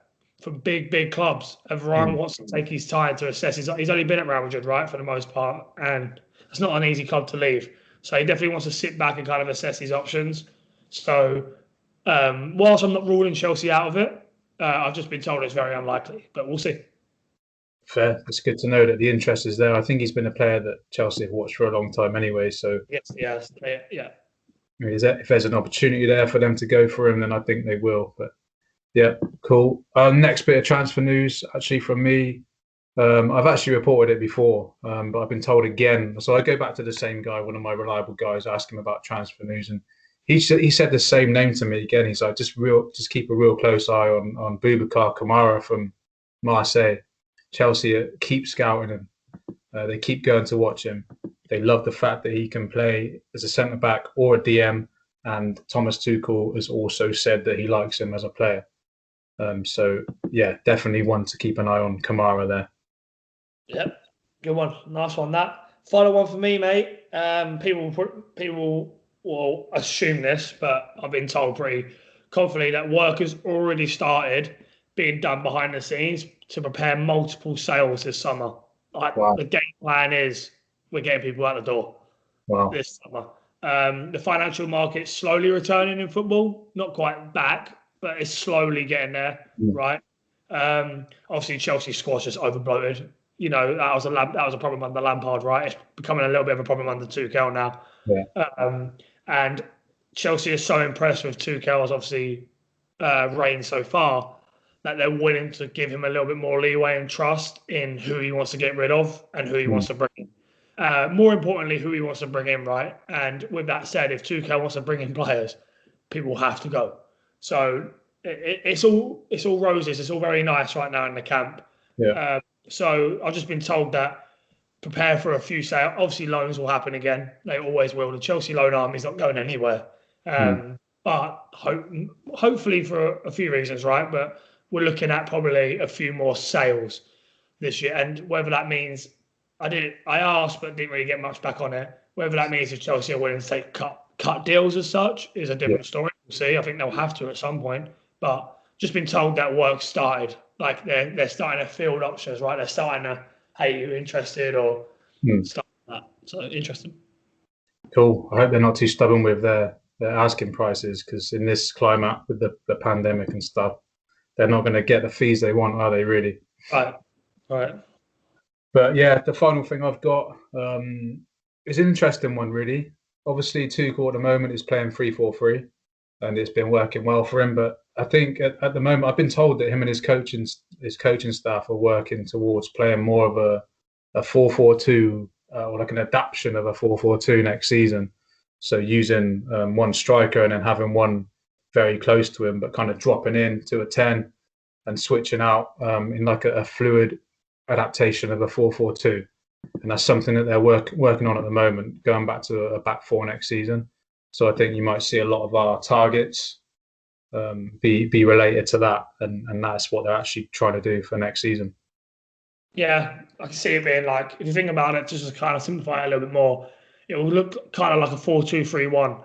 from big clubs, and Varane wants to take his time to assess. He's only been at Real Madrid, right, for the most part, and it's not an easy club to leave. So he definitely wants to sit back and kind of assess his options. So whilst I'm not ruling Chelsea out of it, I've just been told it's very unlikely, but we'll see.
Fair. It's good to know that the interest is there. I think he's been a player that Chelsea have watched for a long time anyway. So
yes, yeah.
If there's an opportunity there for them to go for him, then I think they will. But Yeah, cool. Next bit of transfer news, actually from me. I've actually reported it before, but I've been told again. So I go back to the same guy, one of my reliable guys, ask him about transfer news, and he said the same name to me again. He's like, just keep a real close eye on Boubacar Kamara from Marseille. Chelsea keep scouting him. They keep going to watch him. They love the fact that he can play as a centre back or a DM. And Thomas Tuchel has also said that he likes him as a player. So yeah, definitely one to keep an eye on, Kamara there.
Yep, good one, nice one. That final one for me, mate. People will assume this, but I've been told pretty confidently that work has already started being done behind the scenes to prepare multiple sales this summer. Like
Wow.
the game plan is, we're getting people out the door this summer. The financial market's slowly returning in football, not quite back, but it's slowly getting there, right? Obviously, Chelsea's squad's just overbloated. You know, that was a problem under Lampard, right? It's becoming a little bit of a problem under Tuchel now.
Yeah.
And Chelsea is so impressed with Tuchel's obviously reign so far that they're willing to give him a little bit more leeway and trust in who he wants to get rid of and who he wants to bring in. More importantly, who he wants to bring in, right? And with that said, if Tuchel wants to bring in players, people will have to go. So it's all roses. It's all very nice right now in the camp.
Yeah.
So I've just been told that prepare for a few sales. Obviously, loans will happen again. They always will. The Chelsea loan army is not going anywhere. But hopefully for a few reasons, right? But we're looking at probably a few more sales this year. And whether that means, I asked, but didn't really get much back on it. Whether that means if Chelsea are willing to take cut deals as such is a different story. We'll see. I think they'll have to at some point. But just been told that work started. Like they're starting to field options, right? They're starting to, hey, you interested or stuff like that. So interesting.
Cool. I hope they're not too stubborn with their asking prices, because in this climate with the pandemic and stuff, they're not going to get the fees they want, are they? Really?
Right.
But yeah, the final thing I've got is an interesting one, really. Obviously, Tuchel at the moment is playing 3-4-3, and it's been working well for him. But I think at the moment, I've been told that him and his coaching staff are working towards playing more of a 4-4-2, or like an adaptation of a 4-4-2 next season. So using one striker and then having one very close to him, but kind of dropping in to a 10 and switching out in like a fluid adaptation of a 4-4-2. And that's something that they're working on at the moment, going back to a back four next season. So I think you might see a lot of our targets be related to that, and that's what they're actually trying to do for next season.
Yeah, I can see it being like, if you think about it, just to kind of simplify it a little bit more, it will look kind of like a 4-2-3-1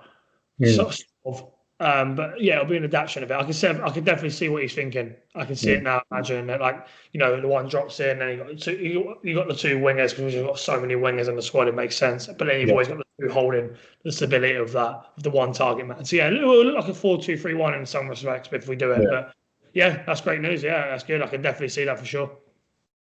sort of. But yeah, it'll be an adaptation of it. I can definitely see what he's thinking. I can see it now. Imagine that, like, you know, the one drops in, and you got the two wingers, because you've got so many wingers in the squad. It makes sense. But then you've always got the two holding the stability of the one target man. So yeah, it will look like a 4-2-3-1 in some respects if we do it. But yeah, that's great news. Yeah, that's good. I can definitely see that for sure.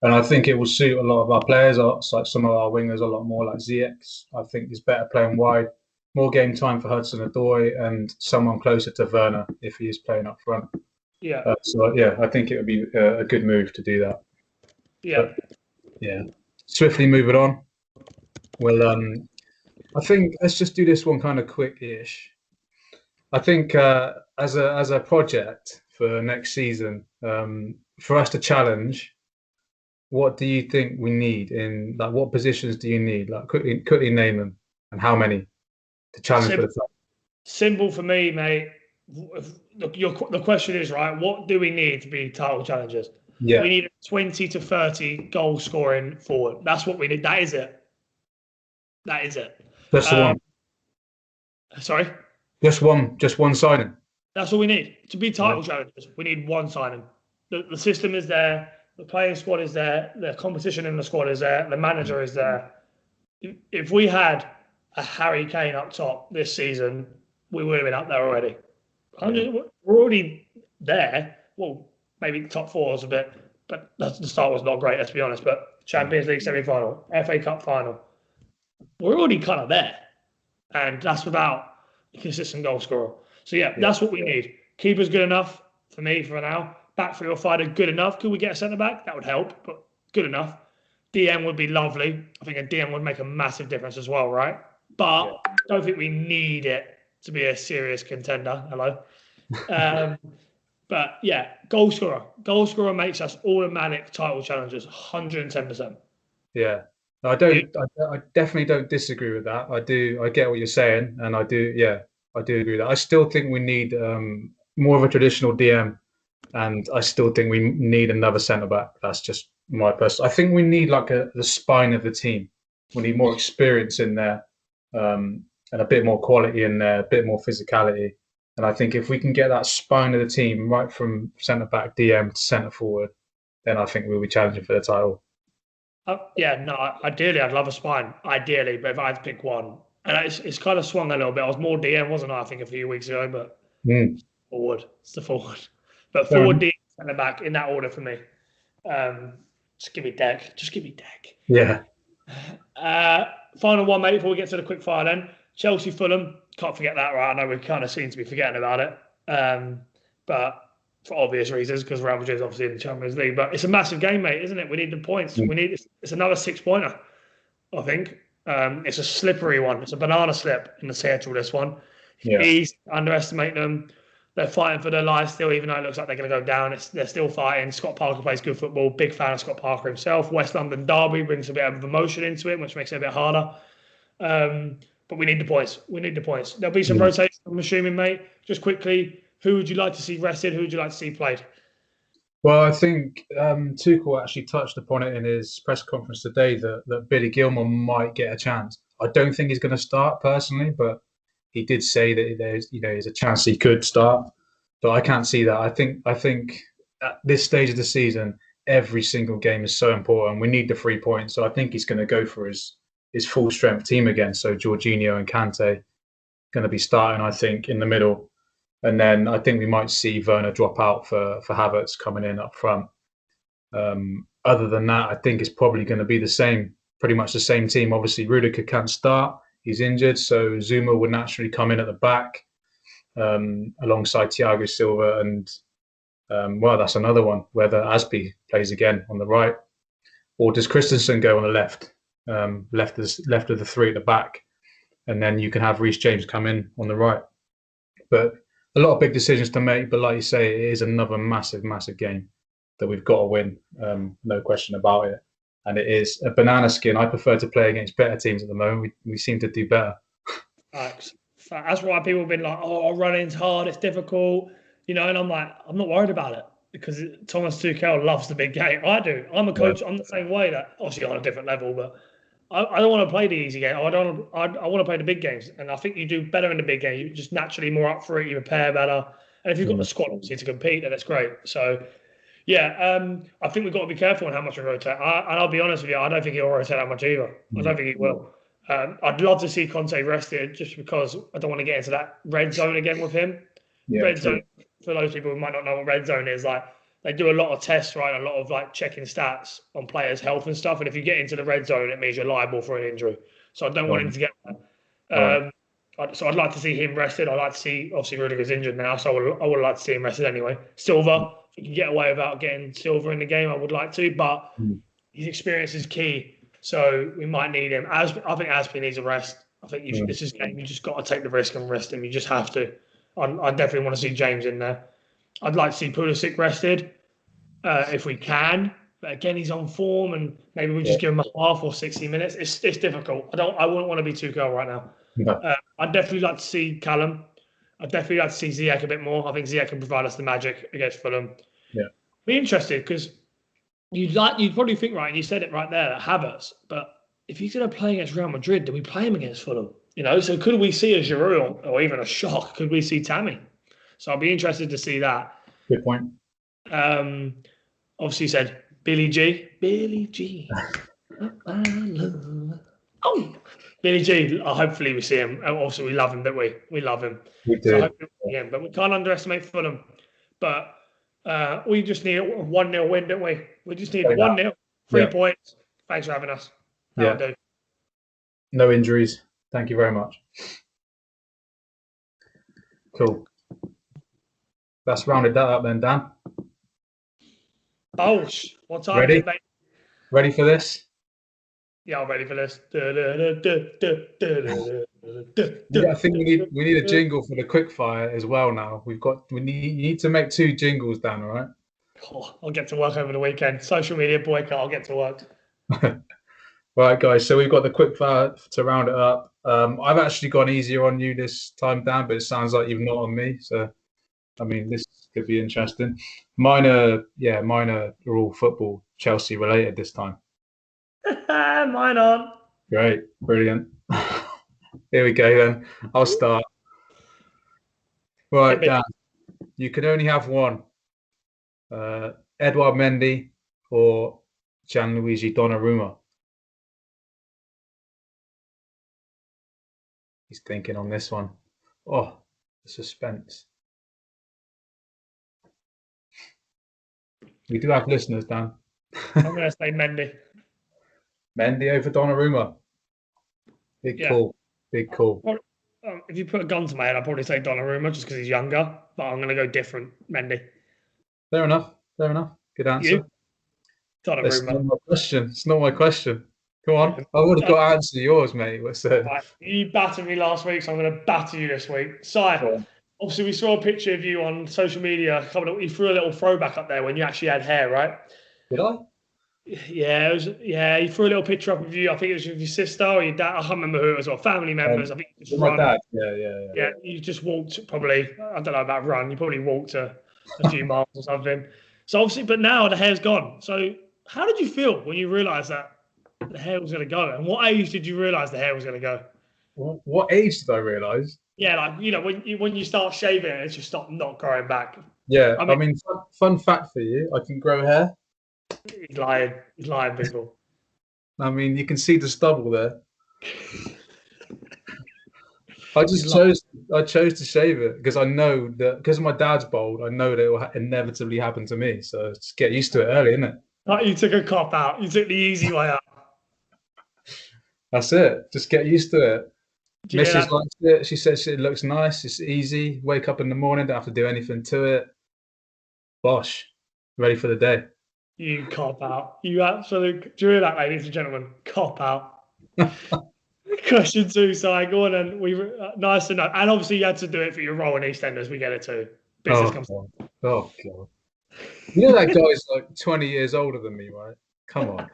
And I think it will suit a lot of our players. Like some of our wingers, a lot more like Ziyech. I think is better playing wide. More game time for Hudson-Odoi and someone closer to Werner if he is playing up front.
Yeah.
So yeah, I think it would be a good move to do that.
Yeah.
But, yeah. Swiftly moving on. Well, I think let's just do this one kind of quick-ish. I think as a project for next season, for us to challenge, what do you think we need in, like, what positions do you need? Like quickly name them, and how many to challenge for the top.
Simple for me, mate. The question is, right, what do we need to be title challengers?
Yeah.
We need a 20 to 30 goal scoring forward. That's what we need. That is it.
Just one.
Sorry?
Just one signing.
That's all we need. To be title challengers, we need one signing. The system is there. The playing squad is there. The competition in the squad is there. The manager is there. If we had a Harry Kane up top this season, we would have been up there already. We're already there. Well, maybe the top four is a bit, but the start was not great, let's be honest. But Champions League semi-final, FA Cup final, we're already kind of there. And that's without a consistent goal scorer. So yeah, that's what we need. Keeper's good enough. for me for now. Back three or five are good enough. Could we get a centre back? That would help, but good enough. DM would be lovely. I think a DM would make a massive difference as well, right? But I don't think we need it to be a serious contender. Hello. But yeah, goal scorer. Goal scorer makes us automatic title challengers, 110%.
Yeah. I definitely don't disagree with that. I get what you're saying, and I do agree with that. I still think we need more of a traditional DM, and I still think we need another centre back. That's just my personal. I think we need like the spine of the team. We need more experience in there, and a bit more quality in there, a bit more physicality. And I think if we can get that spine of the team right from centre back, DM to centre forward, then I think we'll be challenging for the title.
Ideally, I'd love a spine. Ideally, but if I had to pick one, and it's kind of swung a little bit. I was more DM, wasn't I? I think a few weeks ago, but forward. It's the forward. But forward, DM, centre back in that order for me. Just give me Deck. Just give me Deck.
Yeah.
Final one, mate, before we get to the quick fire then. Chelsea, Fulham. Can't forget that, right? I know we kind of seem to be forgetting about it. But for obvious reasons, because Real Madrid is obviously in the Champions League. But it's a massive game, mate, isn't it? We need the points. It's another 6-pointer, I think. It's a slippery one. It's a banana slip in the schedule, this one.
Yeah.
Easy to underestimate them. They're fighting for their lives still, even though it looks like they're going to go down. They're still fighting. Scott Parker plays good football. Big fan of Scott Parker himself. West London derby brings a bit of emotion into it, which makes it a bit harder. But we need the points. We need the points. There'll be some rotation, I'm assuming, mate. Just quickly, who would you like to see rested? Who would you like to see played?
Well, I think Tuchel actually touched upon it in his press conference today that Billy Gilmour might get a chance. I don't think he's going to start personally, but he did say that there's a chance he could start. But I can't see that. I think at this stage of the season, every single game is so important. We need the 3 points. So I think he's going to go for his full strength team again. So Jorginho and Kante going to be starting, I think, in the middle. And then I think we might see Werner drop out for Havertz coming in up front. Other than that, I think it's probably going to be pretty much the same team. Obviously, Rudiger can't start. He's injured. So Zuma would naturally come in at the back alongside Thiago Silva. And, that's another one, whether Aspi plays again on the right. Or does Christensen go on the left? Left of the three at the back. And then you can have Reece James come in on the right. But a lot of big decisions to make, but like you say, it is another massive, massive game that we've got to win. No question about it. And it is a banana skin. I prefer to play against better teams at the moment. We seem to do better.
Facts. That's why people have been like, running's hard, it's difficult, and I'm like, I'm not worried about it because Thomas Tuchel loves the big game. I do. I'm a coach. I'm the same way, that obviously on a different level, but I don't want to play the easy game. I want to play the big games, and I think you do better in the big game. You're just naturally more up for it. You prepare better, and if you've got the squad obviously to compete, then it's great. So, yeah, I think we've got to be careful on how much we rotate. And I'll be honest with you, I don't think he'll rotate that much either. I don't think he will. I'd love to see Conte rested, just because I don't want to get into that red zone again with him.
Yeah,
red zone, for those people who might not know what red zone is, like, they do a lot of tests, right? A lot of like checking stats on players' health and stuff. And if you get into the red zone, it means you're liable for an injury. So I don't want him to get that. So I'd like to see him rested. I'd like to see, obviously, Rudiger's injured now, so I would like to see him rested anyway. Silva, if you can get away without getting Silva in the game, I would like to, but his experience is key. So we might need him. I think Aspi needs a rest. I think this is a game you just got to take the risk and rest him. You just have to. I definitely want to see James in there. I'd like to see Pulisic rested if we can. But again, he's on form, and maybe we just give him a half or 60 minutes. It's difficult. I wouldn't want to be Tuchel right now.
No.
I'd definitely like to see Callum. I'd definitely like to see Ziyech a bit more. I think Ziyech can provide us the magic against Fulham.
Yeah.
Be interested, because you'd probably think, right, and you said it right there, that Havertz. But if he's going to play against Real Madrid, then we play him against Fulham. So could we see a Giroud or even a Shock? Could we see Tammy? So I'll be interested to see that.
Good point.
Obviously, you said Billy G. Billy G. Billy G. Hopefully, we see him. Also, we love him, don't we? We love him.
We do.
So hopefully we see him. But we can't underestimate Fulham. But we just need a 1-0 win, don't we? We just need 1-0, 3 points. Thanks for having us. That'll do.
No injuries. Thank you very much. Cool. that's rounded that up then, Dan.
Oh, what time
Ready?
is it, mate?
Ready for this?
Yeah, I'm ready for this.
Yeah, I think we need a jingle for the quickfire as well now. You need to make 2 jingles, Dan, all right?
Oh, I'll get to work over the weekend. Social media boycott, I'll get to work.
Right, guys, so we've got the quickfire to round it up. I've actually gone easier on you this time, Dan, but it sounds like you've not on me. So, I mean, this could be interesting. Mine are all football, Chelsea related this time.
Mine aren't.
Great, brilliant. Here we go then. I'll start. Right, Dan, you can only have one. Edouard Mendy or Gianluigi Donnarumma? He's thinking on this one. Oh, the suspense. We do have listeners, Dan.
I'm going to say Mendy.
Mendy over Donnarumma. Big call. Big call.
If you put a gun to my head, I'd probably say Donnarumma just because he's younger, but I'm going to go different. Mendy.
Fair enough. Good answer.
You? Donnarumma.
It's not my question. It's not my question. Come on. I would have got to answer yours, mate. What's that?
Right. You battered me last week, so I'm going to batter you this week. Si, obviously we saw a picture of you on social media. You threw a little throwback up there when you actually had hair, right?
Did I?
Yeah, you threw a little picture up of you. I think it was with your sister or your dad. I can't remember who it was, or family members. I think it was
my dad. Yeah.
Yeah, you just walked probably, I don't know about run, you probably walked a few miles or something. So obviously, but now the hair's gone. So how did you feel when you realised that the hair was going to go? And what age did you realise the hair was going to go?
What age did I realise?
Yeah, like, when you start shaving it, just stop not growing back.
Yeah, I mean fun fact for you, I can grow hair.
He's lying, people.
I mean, you can see the stubble there. I chose to shave it because I know that because my dad's bald, I know that it will inevitably happen to me. So just get used to it early, isn't it?
You took a cop out. You took the easy way out.
That's it. Just get used to it. Mrs. likes it. She says it looks nice. It's easy. Wake up in the morning, don't have to do anything to it. Bosh. Ready for the day.
You cop out. You absolute. Do you hear that, ladies and gentlemen? Cop out. Question 2, Si. Go on, and nice to know. And obviously, you had to do it for your role in EastEnders. We get it too. Business comes.
Oh God. You know that guy's like 20 years older than me, right? Come on.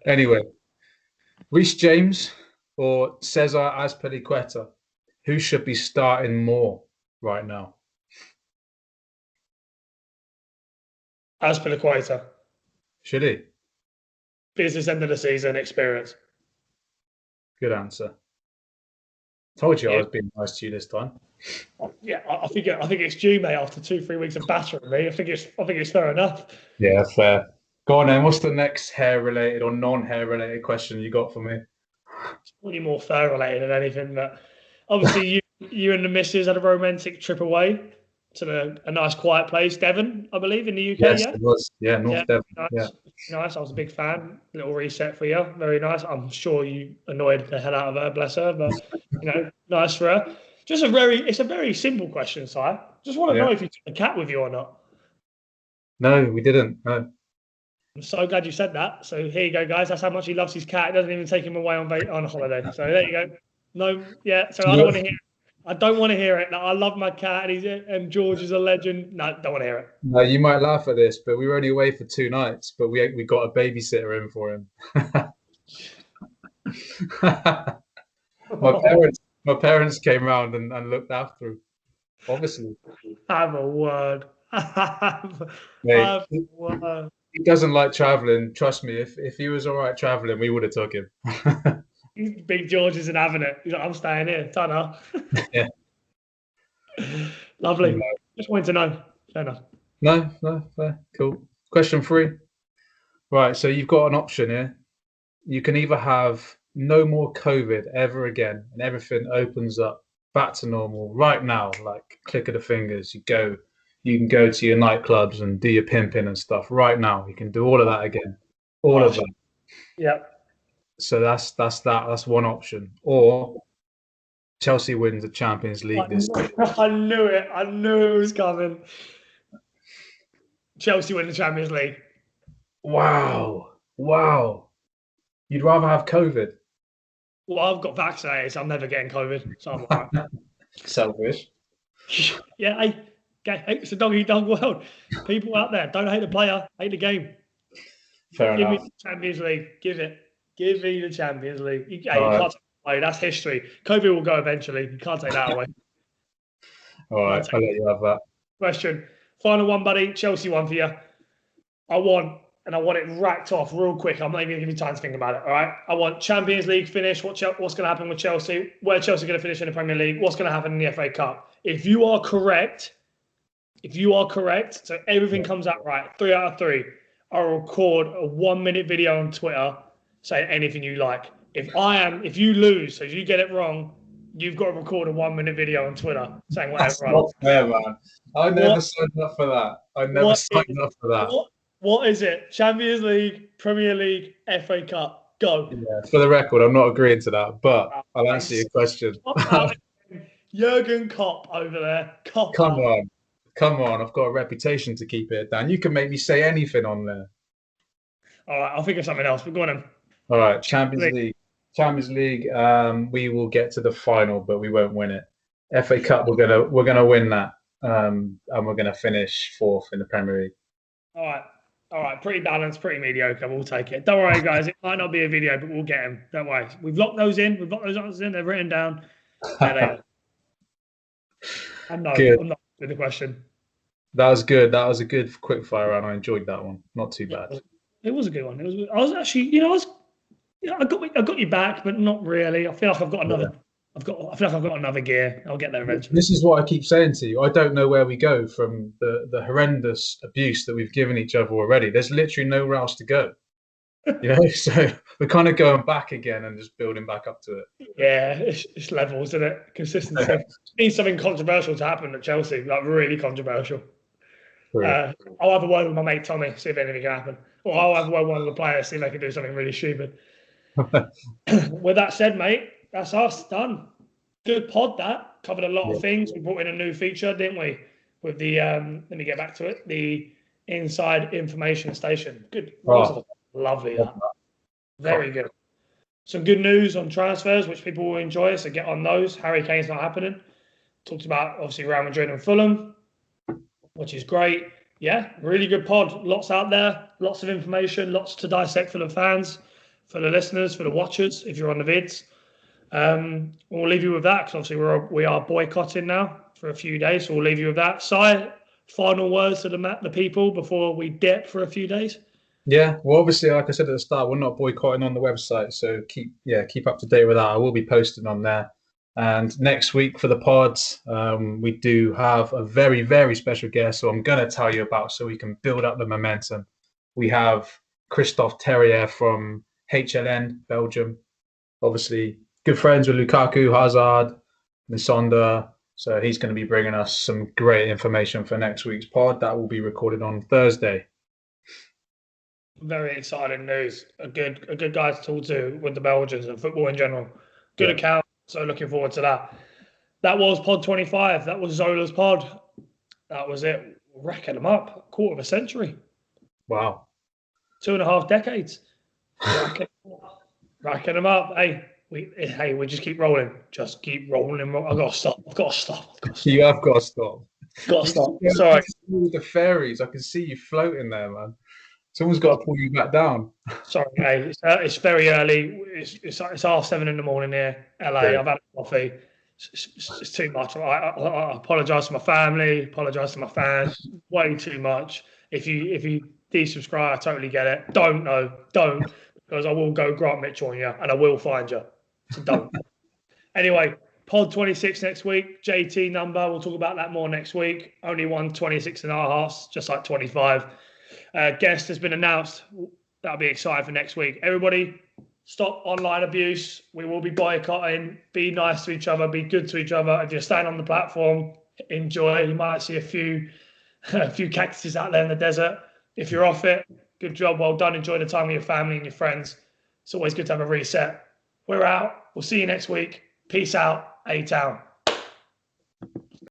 Anyway, Reece James or Cesar Azpilicueta? Who should be starting more right now?
Azpilicueta.
Should he?
Business end of the season experience.
Good answer. Told you I was being nice to you this time.
Yeah, I think it's due, mate. After 2-3 weeks of battering me, I think it's fair enough.
Yeah, fair. Go on then. What's the next hair-related or non-hair-related question you got for me?
It's probably more fair-related than anything, but obviously you and the missus had a romantic trip away to a nice quiet place, Devon, I believe, in the UK.
Yes, it was. Yeah, North Devon.
Nice. I was a big fan. Little reset for you. Very nice. I'm sure you annoyed the hell out of her, bless her, but nice for her. It's a very simple question, Si. Just want to know if you took the cat with you or not.
No, we didn't. No.
I'm so glad you said that. So here you go, guys. That's how much he loves his cat. It doesn't even take him away on holiday. So there you go. No, yeah. So I don't want to hear it. I don't want to hear it. No, I love my cat, and George is a legend. No, don't want to hear it.
No, you might laugh at this, but we were only away for 2 nights, but we got a babysitter in for him. My parents came round and looked after him. Obviously.
Have a word.
Mate, he doesn't like traveling. Trust me, if he was all right traveling, we would have took him.
Big George isn't having it. He's like, I'm staying here. Tanner.
Yeah.
Lovely. Just wanted to know. Fair enough.
No, fair. Cool. Question 3. Right, so you've got an option here. You can either have no more COVID ever again and everything opens up back to normal right now, like click of the fingers. You can go to your nightclubs and do your pimping and stuff right now. You can do all of that again. All of that.
Yeah.
So that's one option. Or Chelsea wins the Champions League this year.
I knew it. I knew it was coming. Chelsea win the Champions League.
Wow. You'd rather have COVID?
Well, I've got vaccinated, so I'm never getting COVID. So I'm all right.
Selfish.
Yeah, hey, it's a dog-eat-dog world. People out there, don't hate the player, hate the game.
Fair
Give
enough.
me the Champions League. Give me the Champions League. You
All right.
can't take it away. That's history. COVID will go eventually. You can't take that away.
All right, I'll let you have that.
Question. Final one, buddy. Chelsea one for you. I want it racked off real quick. I'm not even going to give you time to think about it, all right? I want Champions League finish. What's going to happen with Chelsea? Where Chelsea going to finish in the Premier League? What's going to happen in the FA Cup? If you are correct, so everything comes out right, 3 out of 3, I'll record a 1-minute video on Twitter saying anything you like. If you lose, so if you get it wrong, you've got to record a 1-minute video on Twitter saying whatever.
That's not fair, man. I never signed up for that.
What is it? Champions League, Premier League, FA Cup. Go.
Yeah, for the record, I'm not agreeing to that, but I'll answer your question.
Jurgen Klopp over there.
Come on. I've got a reputation to keep it down. You can make me say anything on there.
All right, I'll think of something else, but go on then.
All right, Champions League. We will get to the final, but we won't win it. FA Cup, we're gonna win that, and we're gonna finish 4th in the Premier League.
All right. Pretty balanced, pretty mediocre. We'll take it. Don't worry, guys. It might not be a video, but we'll get them. Don't worry. We've locked those in. We've got those answers in. They're written down. There they are. I'm not with the question.
That was good. That was a good quick fire round. I enjoyed that one. Not too bad.
It was a good one. I was actually, I got you back, but not really. I feel like I've got another. I feel like I've got another gear. I'll get there eventually.
This is what I keep saying to you. I don't know where we go from the horrendous abuse that we've given each other already. There's literally nowhere else to go. So we're kind of going back again and just building back up to it.
Yeah, it's levels, isn't it? Consistency. It needs something controversial to happen at Chelsea, like really controversial. I'll have a word with my mate Tommy, see if anything can happen. Or I'll have a word with one of the players, see if they can do something really stupid. With that said, mate, that's us done. Good pod that. Covered a lot of things. We brought in a new feature, didn't we? With the let me get back to it. The Inside Information Station. Good. Lovely that. Very good. Some good news on transfers, which people will enjoy. So get on those. Harry Kane's not happening. Talked about obviously Real Madrid and Fulham, which is great. Yeah, really good pod. Lots out there. Lots of information. Lots to dissect for the fans, for the listeners, for the watchers. If you're on the vids. We'll leave you with that because obviously we are boycotting now for a few days. So we'll leave you with that. Si, final words to the people before we dip for a few days.
Yeah, well, obviously, like I said at the start, we're not boycotting on the website, so keep up to date with that. I will be posting on there. And next week for the pods, we do have a very, very special guest. So I'm going to tell you about so we can build up the momentum. We have Christophe Terrier from HLN Belgium, obviously. Good friends with Lukaku, Hazard, Nisonda. So he's going to be bringing us some great information for next week's pod. That will be recorded on Thursday.
Very exciting news. A good guy to talk to with the Belgians and football in general. Good account. So looking forward to that. That was pod 25. That was Zola's pod. That was it. Racking them up. 1/4 century.
Wow.
2.5 decades. Racking them up. We just keep rolling. Just keep rolling. I've got to stop.
You have got to stop.
Sorry.
With the fairies, I can see you floating there, man. Someone's got to pull you back down.
Sorry, mate. It's very early. It's 7:30 in the morning here, LA. Great. I've had a coffee. It's too much. I apologise to my family. Apologise to my fans. Way too much. If you desubscribe, I totally get it. Don't because I will go Grant Mitchell on you and I will find you. So don't. Anyway, pod 26 next week. JT number. We'll talk about that more next week. Only one 26.5, just like 25. Guest has been announced. That'll be exciting for next week. Everybody, stop online abuse. We will be boycotting. Be nice to each other. Be good to each other. If you're staying on the platform, enjoy. You might see a few cactuses out there in the desert. If you're off it, good job. Well done. Enjoy the time with your family and your friends. It's always good to have a reset. We're out. We'll see you next week. Peace out. A-Town.